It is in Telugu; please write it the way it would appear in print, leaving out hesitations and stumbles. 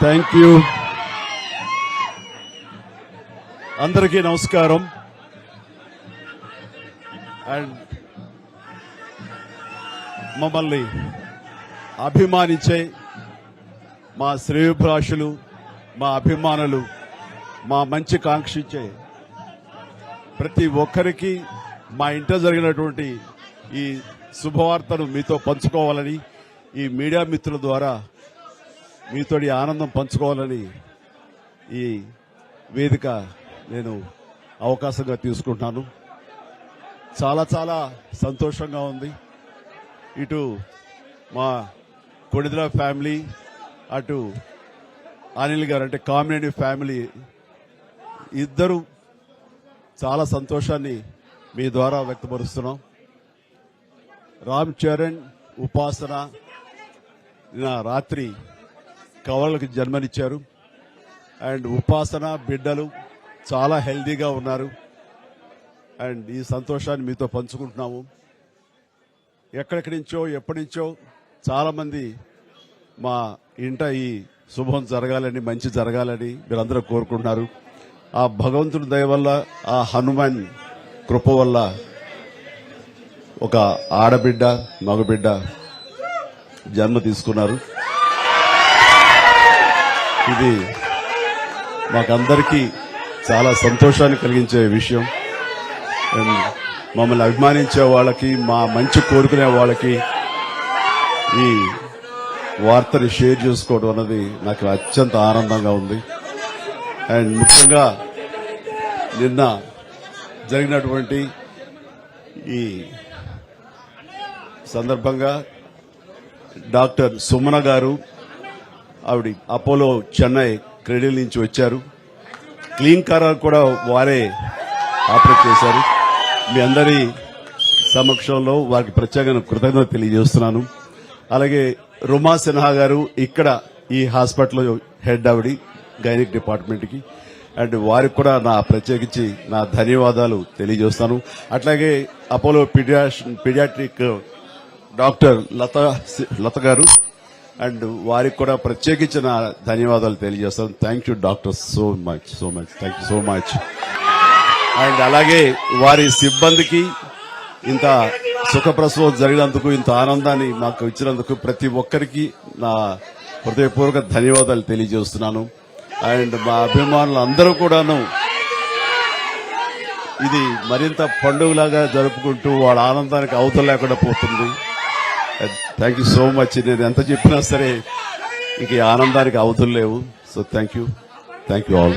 Thank you. అందరికీ నమస్కారం. అండ్ మమ్మల్ని అభిమానించే మా శ్రేయోభిలాషులు, మా అభిమానులు, మా మంచి కాంక్షించే ప్రతి ఒక్కరికి మా ఇంట జరిగినటువంటి ఈ శుభవార్తను మీతో పంచుకోవాలని, ఈ మీడియా మిత్రుల ద్వారా మీతో ఆనందం పంచుకోవాలని ఈ వేదిక నేను అవకాశంగా తీసుకుంటున్నాను. చాలా చాలా సంతోషంగా ఉంది. ఇటు మా కొడిదల ఫ్యామిలీ, అటు అనిల్ గారు అంటే కామినేని ఫ్యామిలీ ఇద్దరు చాలా సంతోషాన్ని మీ ద్వారా వ్యక్తపరుస్తున్నాం. రామ్ చరణ్, ఉపాసన నిన్న రాత్రి కవలలకు జన్మనిచ్చారు. అండ్ ఉపాసన బిడ్డలు చాలా హెల్దీగా ఉన్నారు. అండ్ ఈ సంతోషాన్ని మీతో పంచుకుంటున్నాము. ఎక్కడెక్కడి నుంచో ఎప్పటి నుంచో చాలా మంది మా ఇంట ఈ శుభం జరగాలని, మంచి జరగాలని మీరందరూ కోరుకుంటున్నారు. ఆ భగవంతుడి దయ వల్ల, ఆ హనుమాన్ కృప వల్ల ఒక ఆడబిడ్డ, మగబిడ్డ జన్మ తీసుకున్నారు. ఇది మాకందరికీ చాలా సంతోషాన్ని కలిగించే విషయం. మమ్మల్ని అభిమానించే వాళ్ళకి, మా మంచి కోరుకునే వాళ్ళకి ఈ వార్తని షేర్ చేసుకోవడం అన్నది నాకు అత్యంత ఆనందంగా ఉంది. అండ్ ముఖ్యంగా నిన్న జరిగినటువంటి ఈ సందర్భంగా డాక్టర్ సుమన గారు, ఆవిడ అపోలో చెన్నై క్రెడిల్ నుంచి వచ్చారు. క్లీన్ కార్ కూడా వారే ఆపరేట్ చేశారు. మీ అందరి సమక్షంలో వారికి ప్రత్యేకంగా కృతజ్ఞత తెలియజేస్తున్నాను. అలాగే రుమా సిన్హా గారు ఇక్కడ ఈ హాస్పిటల్లో హెడ్ ఆవిడ గైనిక్ డిపార్ట్మెంట్ కి, అండ్ వారికి కూడా నా ప్రత్యేకించి నా ధన్యవాదాలు తెలియజేస్తాను. అట్లాగే అపోలో పీడియాట్రిక్ డాక్టర్ లత గారు, అండ్ వారికి కూడా ప్రత్యేకించి నా ధన్యవాదాలు తెలియజేస్తాను. Thank you doctor, so much thank you so much. And అలాగే వారి సిబ్బందికి ఇంత సుఖప్రసవం జరిగినందుకు, ఇంత ఆనందాన్ని మాకు ఇచ్చినందుకు ప్రతి ఒక్కరికి నా హృదయపూర్వక ధన్యవాదాలు తెలియజేస్తున్నాను. అండ్ మా అభిమానులు అందరూ కూడాను ఇది మరింత పండుగలాగా జరుపుకుంటూ వాళ్ళ ఆనందానికి అవతల లేకుండా పోతుంది. Thank you so much. నేను ఎంత చెప్పినా సరే ఇంక ఆనందానికి అవతులు లేవు. So thank you all.